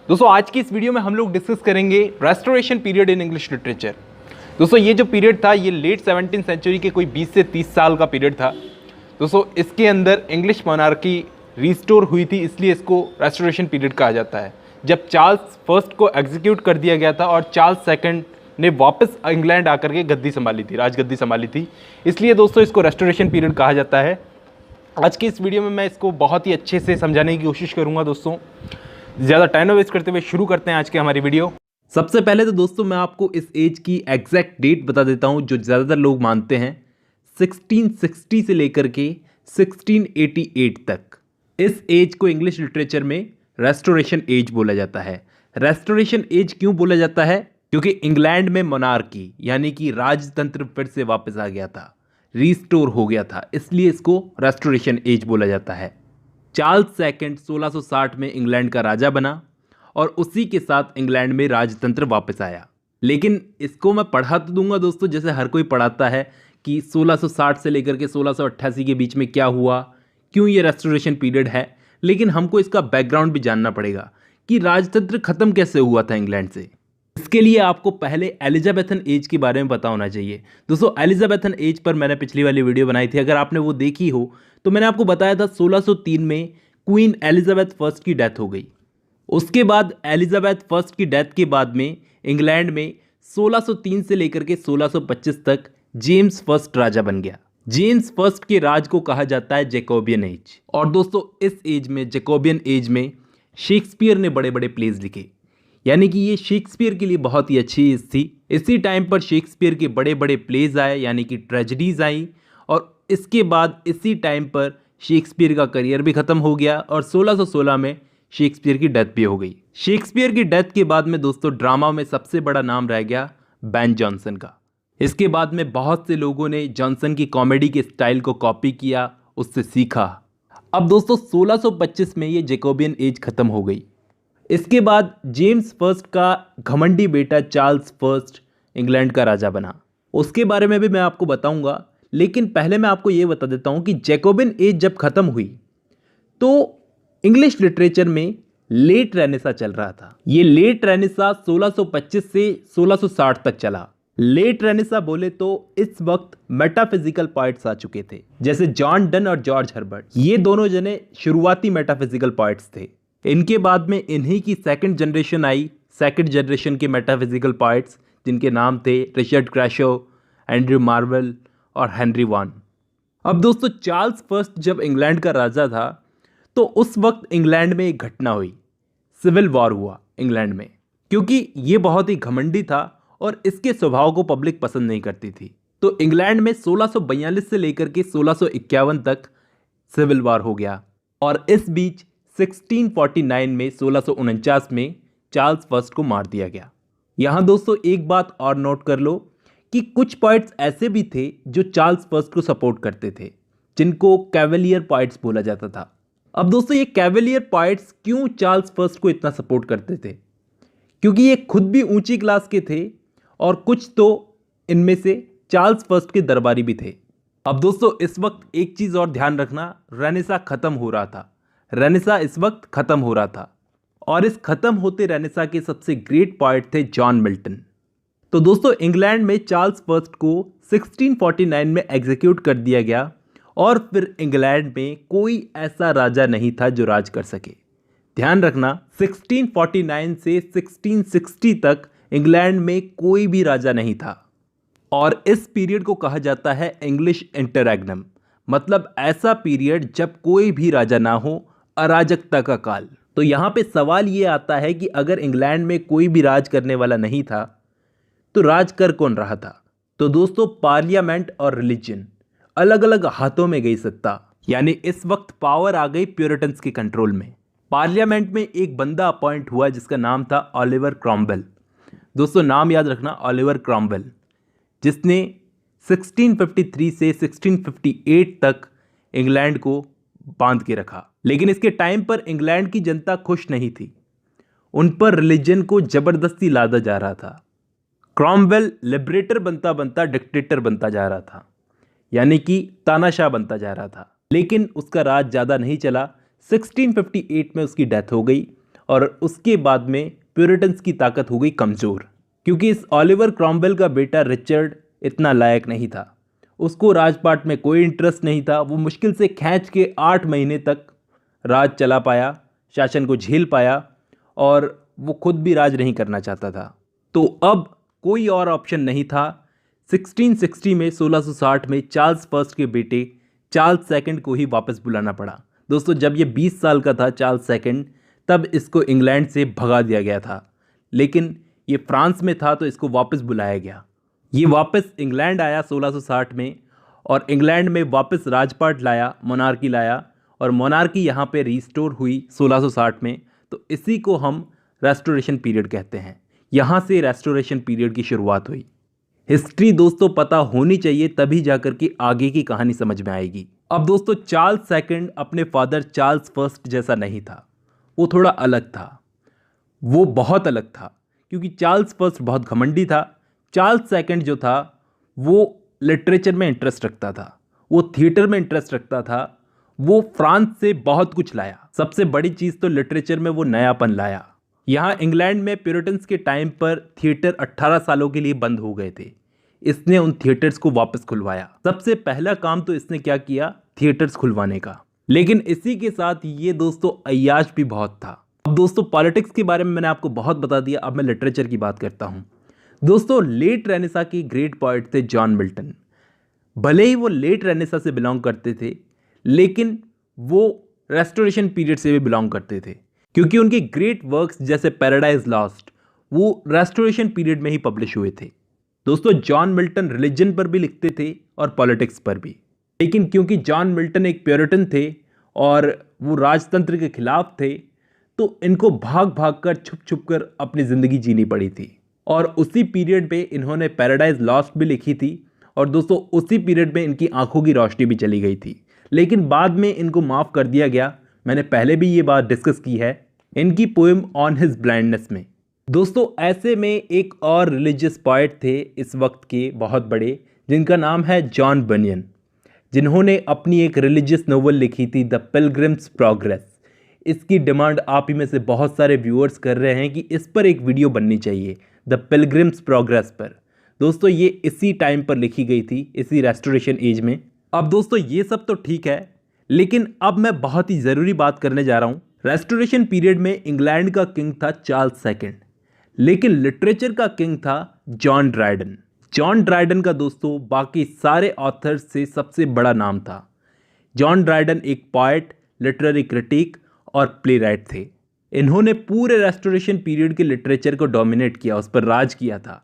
दोस्तों आज की इस वीडियो में हम लोग डिस्कस करेंगे restoration period in English literature. दोस्तों ये जो पीरियड था ये लेट 17th सेंचुरी के कोई 20 से 30 साल का पीरियड था। दोस्तों इसके अंदर इंग्लिश मोनार्की रिस्टोर हुई थी, इसलिए इसको रेस्टोरेशन पीरियड कहा जाता है। जब चार्ल्स फर्स्ट को एग्जीक्यूट कर दिया गया था और चार्ल्स सेकंड ने वापस इंग्लैंड आकर के गद्दी संभाली थी, राजगद्दी संभाली थी, इसलिए दोस्तों इसको रेस्टोरेशन पीरियड कहा जाता है। आज की इस वीडियो में मैं इसको बहुत ही अच्छे से समझाने की कोशिश करूँगा। दोस्तों ज़्यादा टाइम वेस्ट करते हुए शुरू करते हैं आज की हमारी वीडियो। सबसे पहले तो दोस्तों मैं आपको इस एज की एग्जैक्ट डेट बता देता हूं जो ज़्यादातर लोग मानते हैं। 1660 से लेकर के 1688 तक इस एज को इंग्लिश लिटरेचर में रेस्टोरेशन एज बोला जाता है। रेस्टोरेशन एज क्यों बोला जाता है? क्योंकि इंग्लैंड में मोनार्की यानी कि राजतंत्र फिर से वापस आ गया था, रिस्टोर हो गया था, इसलिए इसको रेस्टोरेशन एज बोला जाता है। चार्ल्स सेकंड 1660 में इंग्लैंड का राजा बना और उसी के साथ इंग्लैंड में राजतंत्र वापस आया। लेकिन इसको मैं पढ़ा तो दूंगा दोस्तों, जैसे हर कोई पढ़ाता है कि 1660 से लेकर के 1688 के बीच में क्या हुआ, क्यों ये रेस्टोरेशन पीरियड है। लेकिन हमको इसका बैकग्राउंड भी जानना पड़ेगा कि राजतंत्र खत्म कैसे हुआ था इंग्लैंड से। इसके लिए आपको पहले एलिजाबेथन एज के बारे में पता होना चाहिए। दोस्तों एलिजाबेथन एज पर मैंने पिछली वाली वीडियो बनाई थी, अगर आपने वो देखी हो तो मैंने आपको बताया था 1603 में क्वीन एलिजाबेथ फर्स्ट की डेथ हो गई। उसके बाद एलिजाबेथ फर्स्ट की डेथ के बाद में इंग्लैंड में 1603 से लेकर के 1625 तक जेम्स फर्स्ट राजा बन गया। जेम्स फर्स्ट के राज को कहा जाता है जैकोबियन एज। और दोस्तों इस एज में, जैकोबियन एज में, शेक्सपियर ने बड़े बड़े प्लेज लिखे, यानी कि ये शेक्सपियर के लिए बहुत ही अच्छी एज थी। इसी टाइम पर शेक्सपियर के बड़े बड़े प्लेज आए, यानी कि ट्रेजेडीज आई, और इसके बाद इसी टाइम पर शेक्सपियर का करियर भी खत्म हो गया और 1616 में शेक्सपियर की डेथ भी हो गई। शेक्सपियर की डेथ के बाद में दोस्तों ड्रामा में सबसे बड़ा नाम रह गया बेन जॉनसन का। इसके बाद में बहुत से लोगों ने जॉनसन की कॉमेडी के स्टाइल को कॉपी किया, उससे सीखा। अब दोस्तों 1625 में ये जैकोबियन एज खत्म हो गई। इसके बाद जेम्स फर्स्ट का घमंडी बेटा चार्ल्स फर्स्ट इंग्लैंड का राजा बना। उसके बारे में भी मैं आपको बताऊंगा, लेकिन पहले मैं आपको ये बता देता हूं कि जैकोबियन एज जब खत्म हुई तो इंग्लिश लिटरेचर में लेट रेनेसा चल रहा था। ये लेट रेनेसा 1625 से 1660 तक चला। लेट रेनेसा बोले तो इस वक्त मेटाफिजिकल पोएट्स आ चुके थे, जैसे जॉन डन और जॉर्ज हर्बर्ट। ये दोनों जने शुरुआती मेटाफिजिकल पोएट्स थे। इनके बाद में इन्हीं की सेकंड जनरेशन आई, सेकंड जनरेशन के मेटाफिजिकल पोएट्स, जिनके नाम थे रिचर्ड क्रैशो, एंड्रयू मार्वेल और हेनरी वॉन। अब दोस्तों चार्ल्स फर्स्ट जब इंग्लैंड का राजा था तो उस वक्त इंग्लैंड में एक घटना हुई, सिविल वॉर हुआ इंग्लैंड में, क्योंकि ये बहुत ही घमंडी था और इसके स्वभाव को पब्लिक पसंद नहीं करती थी। तो इंग्लैंड में 1642 से लेकर के 1651 तक सिविल वॉर हो गया और इस बीच 1649 में 1649 में चार्ल्स फर्स्ट को मार दिया गया। यहां दोस्तों एक बात और नोट कर लो कि कुछ पोएट्स ऐसे भी थे जो चार्ल्स फर्स्ट को सपोर्ट करते थे, जिनको कैवेलियर पोएट्स बोला जाता था। अब दोस्तों ये कैवेलियर पोएट्स क्यों चार्ल्स फर्स्ट को इतना सपोर्ट करते थे? क्योंकि ये खुद भी ऊंची क्लास के थे और कुछ तो इनमें से चार्ल्स फर्स्ट के दरबारी भी थे। अब दोस्तों इस वक्त एक चीज़ और ध्यान रखना, रेनेसा खत्म हो रहा था। रेनेसा इस वक्त खत्म हो रहा था और इस खत्म होते रेनेसा के सबसे ग्रेट पोएट थे जॉन मिल्टन। तो दोस्तों इंग्लैंड में चार्ल्स फर्स्ट को 1649 में एग्जीक्यूट कर दिया गया और फिर इंग्लैंड में कोई ऐसा राजा नहीं था जो राज कर सके। ध्यान रखना 1649 से 1660 तक इंग्लैंड में कोई भी राजा नहीं था और इस पीरियड को कहा जाता है इंग्लिश इंटररेग्नम, मतलब ऐसा पीरियड जब कोई भी राजा ना हो, अराजकता का काल। तो यहाँ पे सवाल ये आता है कि अगर इंग्लैंड में कोई भी राज करने वाला नहीं था तो राज कर कौन रहा था? तो दोस्तों पार्लियामेंट और रिलीजन अलग अलग हाथों में गई सत्ता, यानी इस वक्त पावर आ गई प्यूरिटन्स के कंट्रोल में। पार्लियामेंट में एक बंदा अपॉइंट हुआ जिसका नाम था ओलिवर क्रॉमवेल। दोस्तों नाम याद रखना, ओलिवर क्रॉमवेल, जिसने 1653 से 1658 तक इंग्लैंड को बांध के रखा। लेकिन इसके टाइम पर इंग्लैंड की जनता खुश नहीं थी, उन पर रिलीजन को जबरदस्ती लादा जा रहा था। क्रॉमवेल लिबरेटर बनता बनता डिक्टेटर बनता जा रहा था, यानी कि तानाशाह बनता जा रहा था। लेकिन उसका राज ज़्यादा नहीं चला। 1658 में उसकी डेथ हो गई और उसके बाद में प्यूरिटन्स की ताकत हो गई कमज़ोर, क्योंकि इस ओलिवर क्रॉमवेल का बेटा रिचर्ड इतना लायक नहीं था। उसको राजपाट में कोई इंटरेस्ट नहीं था। वो मुश्किल से खींच के 8 महीने तक राज चला पाया, शासन को झेल पाया, और वो खुद भी राज नहीं करना चाहता था। तो अब कोई और ऑप्शन नहीं था। 1660 में 1660 में चार्ल्स फर्स्ट के बेटे चार्ल्स सेकंड को ही वापस बुलाना पड़ा। दोस्तों, जब ये 20 साल का था चार्ल्स सेकंड, तब इसको इंग्लैंड से भगा दिया गया था, लेकिन ये फ्रांस में था तो इसको वापस बुलाया गया। ये वापस इंग्लैंड आया 1660 में, और इंग्लैंड में वापस राजपाट लाया, मोनार्की लाया, और मोनार्की यहाँ पे रिस्टोर हुई 1660 में। तो इसी को हम रेस्टोरेशन पीरियड कहते हैं। यहाँ से रेस्टोरेशन पीरियड की शुरुआत हुई। हिस्ट्री दोस्तों पता होनी चाहिए, तभी जाकर के आगे की कहानी समझ में आएगी। अब दोस्तों, चार्ल्स सेकंड अपने फादर चार्ल्स फर्स्ट जैसा नहीं था। वो थोड़ा अलग था, वो बहुत अलग था, क्योंकि चार्ल्स फर्स्ट बहुत घमंडी था। चार्ल्स सेकंड जो था वो लिटरेचर में इंटरेस्ट रखता था, वो थिएटर में इंटरेस्ट रखता था, वो फ्रांस से बहुत कुछ लाया। सबसे बड़ी चीज़ तो लिटरेचर में वो नयापन लाया। यहाँ इंग्लैंड में प्यूरिटन्स के टाइम पर थिएटर 18 सालों के लिए बंद हो गए थे। इसने उन थिएटर्स को वापस खुलवाया। सबसे पहला काम तो इसने क्या किया, थिएटर्स खुलवाने का। लेकिन इसी के साथ ये दोस्तों अय्याश भी बहुत था। अब दोस्तों, पॉलिटिक्स के बारे में मैंने आपको बहुत बता दिया, अब मैं लिटरेचर की बात करता हूँ। दोस्तों, लेट रेनेसा के ग्रेट पोएट थे जॉन मिल्टन। भले ही वो लेट रेनेसा से बिलोंग करते थे, लेकिन वो रेस्टोरेशन पीरियड से भी बिलोंग करते थे, क्योंकि उनके ग्रेट वर्क्स जैसे पैराडाइज लॉस्ट वो रेस्टोरेशन पीरियड में ही पब्लिश हुए थे। दोस्तों, जॉन मिल्टन रिलीजन पर भी लिखते थे और पॉलिटिक्स पर भी, लेकिन क्योंकि जॉन मिल्टन एक प्यूरिटन थे और वो राजतंत्र के खिलाफ थे, तो इनको भाग भाग कर छुप छुप कर अपनी ज़िंदगी जीनी पड़ी थी। और उसी पीरियड पे इन्होंने पैराडाइज लॉस्ट भी लिखी थी, और दोस्तों उसी पीरियड में इनकी आंखों की रोशनी भी चली गई थी, लेकिन बाद में इनको माफ़ कर दिया गया। मैंने पहले भी ये बात डिस्कस की है इनकी पोएम ऑन हिज ब्लाइंडनेस में। दोस्तों, ऐसे में एक और रिलीजियस पोएट थे इस वक्त के बहुत बड़े, जिनका नाम है जॉन बनियन, जिन्होंने अपनी एक रिलीजियस नोवेल लिखी थी द पिलग्रिम्स प्रोग्रेस। इसकी डिमांड आप ही में से बहुत सारे व्यूअर्स कर रहे हैं कि इस पर एक वीडियो बननी चाहिए, द पिलग्रिम्स प्रोग्रेस पर। दोस्तों, ये इसी टाइम पर लिखी गई थी, इसी रेस्टोरेशन एज में। अब दोस्तों, ये सब तो ठीक है, लेकिन अब मैं बहुत ही ज़रूरी बात करने जा रहा हूँ। रेस्टोरेशन पीरियड में इंग्लैंड का किंग था चार्ल्स सेकंड, लेकिन लिटरेचर का किंग था जॉन ड्राइडन। जॉन ड्राइडन का दोस्तों बाकी सारे ऑथर्स से सबसे बड़ा नाम था। जॉन ड्राइडन एक पोएट, लिटरेरी क्रिटिक और प्लेराइट थे। इन्होंने पूरे रेस्टोरेशन पीरियड के लिटरेचर को डोमिनेट किया, उस पर राज किया था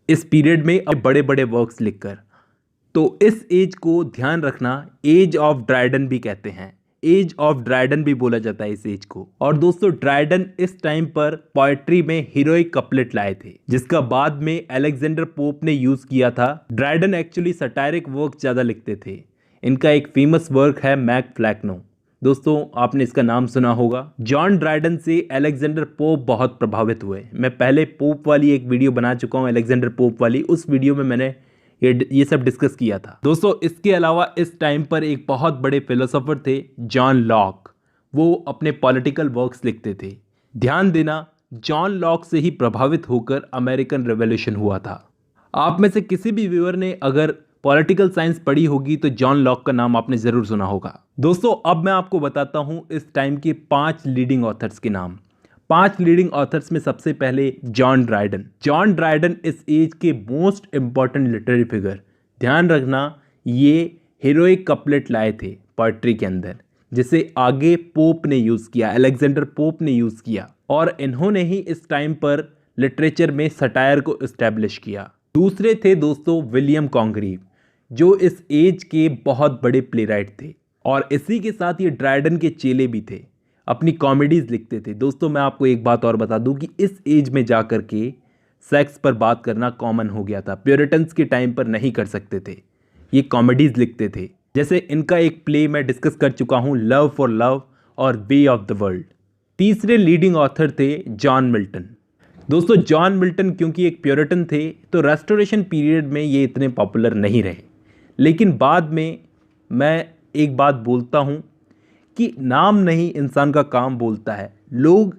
इस पीरियड में बड़े बड़े वर्क्स लिखकर। तो इस एज को ध्यान रखना, एज ऑफ ड्राइडन भी कहते हैं, एज ऑफ ड्राइडन भी बोला जाता है इस एज को। और दोस्तों, ड्राइडन इस टाइम पर पोएट्री में हीरोइक कपलेट लाए थे, जिसका बाद में अलेक्जेंडर पोप ने यूज किया था। ड्राइडन एक्चुअली सटायरिक वर्क ज़्यादा लिखते थे। इनका एक फेमस वर्क है मैक फ्लैक्नो। दोस्तों, आपने इसका नाम सुना होगा। जॉन ड्राइडन से अलेक्जेंडर पोप बहुत प्रभावित हुए। मैं पहले पोप वाली एक वीडियो बना चुका हूँ, अलेक्जेंडर पोप वाली। उस वीडियो में मैंने ये सब डिस्कस किया था। दोस्तों, इसके अलावा इस टाइम पर एक बहुत बड़े फिलोसोफर थे जॉन लॉक। वो अपने पॉलिटिकल वर्क्स लिखते थे। ध्यान देना, जॉन लॉक से ही प्रभावित होकर अमेरिकन रेवोल्यूशन हुआ था। आप में से किसी भी व्यूअर ने अगर पॉलिटिकल साइंस पढ़ी होगी तो जॉन लॉक का नाम आपने ज़रूर सुना होगा। दोस्तों, अब मैं आपको बताता हूँ इस टाइम के 5 लीडिंग ऑथर्स के नाम। 5 लीडिंग ऑथर्स में सबसे पहले जॉन ड्राइडन। जॉन ड्राइडन इस एज के मोस्ट इंपॉर्टेंट लिटरेरी फिगर। ध्यान रखना, ये हीरोइक कपलेट लाए थे पोएट्री के अंदर, जिसे आगे पोप ने यूज़ किया, अलेक्जेंडर पोप ने यूज़ किया, और इन्होंने ही इस टाइम पर लिटरेचर में सटायर को इस्टेब्लिश किया। दूसरे थे दोस्तों विलियम कॉन्ग्रीव, जो इस एज के बहुत बड़े प्लेराइट थे, और इसी के साथ ये ड्राइडन के चेले भी थे। अपनी कॉमेडीज़ लिखते थे। दोस्तों, मैं आपको एक बात और बता दूं कि इस एज में जा कर के सेक्स पर बात करना कॉमन हो गया था। प्यूरिटन्स के टाइम पर नहीं कर सकते थे। ये कॉमेडीज़ लिखते थे। जैसे इनका एक प्ले मैं डिस्कस कर चुका हूँ, लव फॉर लव और वे ऑफ द वर्ल्ड। तीसरे लीडिंग ऑथर थे जॉन मिल्टन। दोस्तों, जॉन मिल्टन क्योंकि एक प्यूरिटन थे, तो रेस्टोरेशन पीरियड में ये इतने पॉपुलर नहीं रहे। लेकिन बाद में मैं एक बात बोलता हूँ कि नाम नहीं, इंसान का काम बोलता है। लोग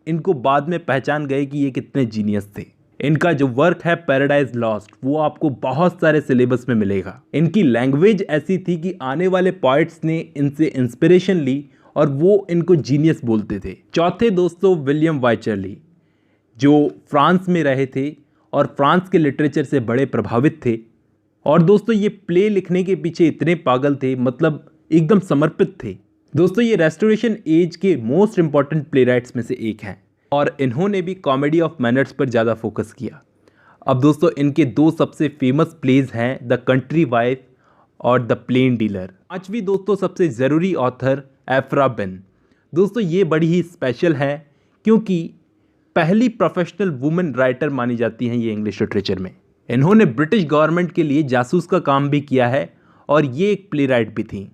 इनको बाद में पहचान गए कि ये कितने जीनियस थे। इनका जो वर्क है पैराडाइज लॉस्ट, वो आपको बहुत सारे सिलेबस में मिलेगा। इनकी लैंग्वेज ऐसी थी कि आने वाले पोइट्स ने इनसे इंस्पिरेशन ली और वो इनको जीनियस बोलते थे। चौथे दोस्तों विलियम वाइचरली, जो फ्रांस में रहे थे और फ्रांस के लिटरेचर से बड़े प्रभावित थे। और दोस्तों ये प्ले लिखने के पीछे इतने पागल थे, मतलब एकदम समर्पित थे। दोस्तों ये रेस्टोरेशन एज के मोस्ट इंपॉर्टेंट प्ले राइट्स में से एक हैं और इन्होंने भी कॉमेडी ऑफ मैनर्स पर ज़्यादा फोकस किया। अब दोस्तों इनके दो सबसे फेमस प्लेज हैं द कंट्री वाइफ और द प्लेन डीलर। पांचवी दोस्तों सबसे ज़रूरी ऑथर एफ्रा बेन। दोस्तों ये बड़ी ही स्पेशल है क्योंकि पहली प्रोफेशनल वुमेन राइटर मानी जाती हैं ये इंग्लिश लिटरेचर में। इन्होंने ब्रिटिश गवर्नमेंट के लिए जासूस का काम भी किया है और ये एक प्ले राइट भी थी।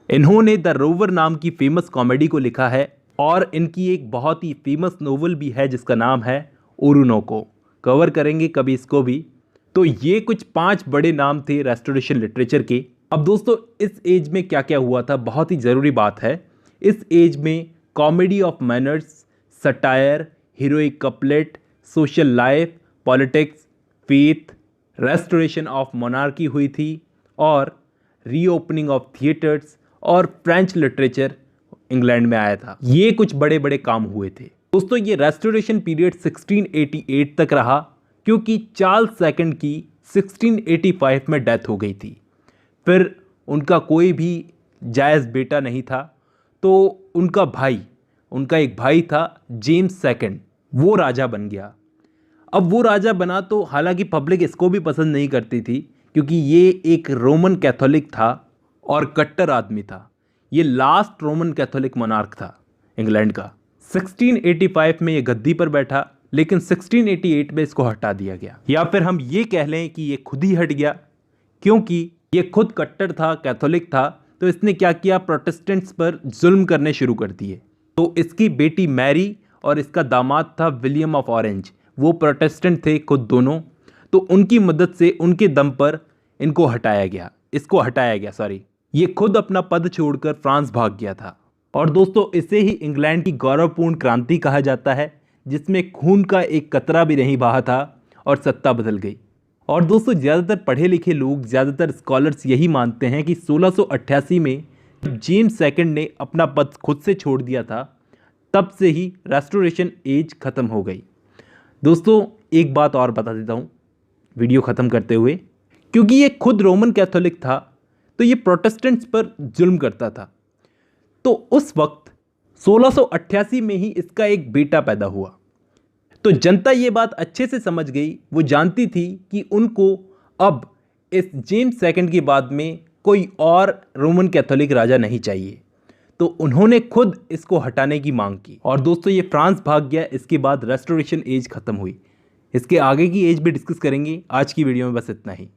इन्होंने द रोवर नाम की फेमस कॉमेडी को लिखा है और इनकी एक बहुत ही फेमस नोवेल भी है जिसका नाम है ओरुनोको। कवर करेंगे कभी इसको भी। तो ये कुछ 5 बड़े नाम थे रेस्टोरेशन लिटरेचर के। अब दोस्तों इस एज में क्या क्या हुआ था, बहुत ही ज़रूरी बात है। इस एज में comedy of manners, satire, heroic couplet, social life, politics, faith, restoration of monarchy हुई थी और रीओपनिंग ऑफ थिएटर्स और फ्रेंच लिटरेचर इंग्लैंड में आया था। ये कुछ बड़े बड़े काम हुए थे। दोस्तों ये रेस्टोरेशन पीरियड 1688 तक रहा क्योंकि चार्ल्स सेकंड की 1685 में डेथ हो गई थी। फिर उनका कोई भी जायज़ बेटा नहीं था, तो उनका एक भाई था जेम्स सेकंड, वो राजा बन गया। अब वो राजा बना तो हालांकि पब्लिक इसको भी पसंद नहीं करती थी क्योंकि ये एक रोमन कैथोलिक था और कट्टर आदमी था। ये लास्ट रोमन कैथोलिक मोनार्क था इंग्लैंड का। 1685 में ये गद्दी पर बैठा, लेकिन 1688 में इसको हटा दिया गया, या फिर हम ये कह लें कि ये खुद ही हट गया क्योंकि ये खुद कट्टर था, कैथोलिक था। तो इसने क्या किया, प्रोटेस्टेंट्स पर जुल्म करने शुरू कर दिए। तो इसकी बेटी मैरी और इसका दामाद था विलियम ऑफ ऑरेंज, वो प्रोटेस्टेंट थे खुद दोनों। तो उनकी मदद से, उनके दम पर इसको हटाया गया। ये खुद अपना पद छोड़कर फ्रांस भाग गया था। और दोस्तों इसे ही इंग्लैंड की गौरवपूर्ण क्रांति कहा जाता है, जिसमें खून का एक कतरा भी नहीं बहा था और सत्ता बदल गई। और दोस्तों ज़्यादातर पढ़े लिखे लोग, ज़्यादातर स्कॉलर्स यही मानते हैं कि 1688 में जब जेम्स सेकंड ने अपना पद खुद से छोड़ दिया था, तब से ही रेस्टोरेशन एज ख़त्म हो गई। दोस्तों एक बात और बता देता हूँ वीडियो ख़त्म करते हुए, क्योंकि ये खुद रोमन कैथोलिक था तो ये प्रोटेस्टेंट्स पर जुल्म करता था। तो उस वक्त 1688 में ही इसका एक बेटा पैदा हुआ। तो जनता ये बात अच्छे से समझ गई, वो जानती थी कि उनको अब इस जेम्स सेकंड के बाद में कोई और रोमन कैथोलिक राजा नहीं चाहिए। तो उन्होंने खुद इसको हटाने की मांग की और दोस्तों ये फ्रांस भाग गया। इसके बाद रेस्टोरेशन एज ख़त्म हुई। इसके आगे की एज भी डिस्कस करेंगे। आज की वीडियो में बस इतना ही।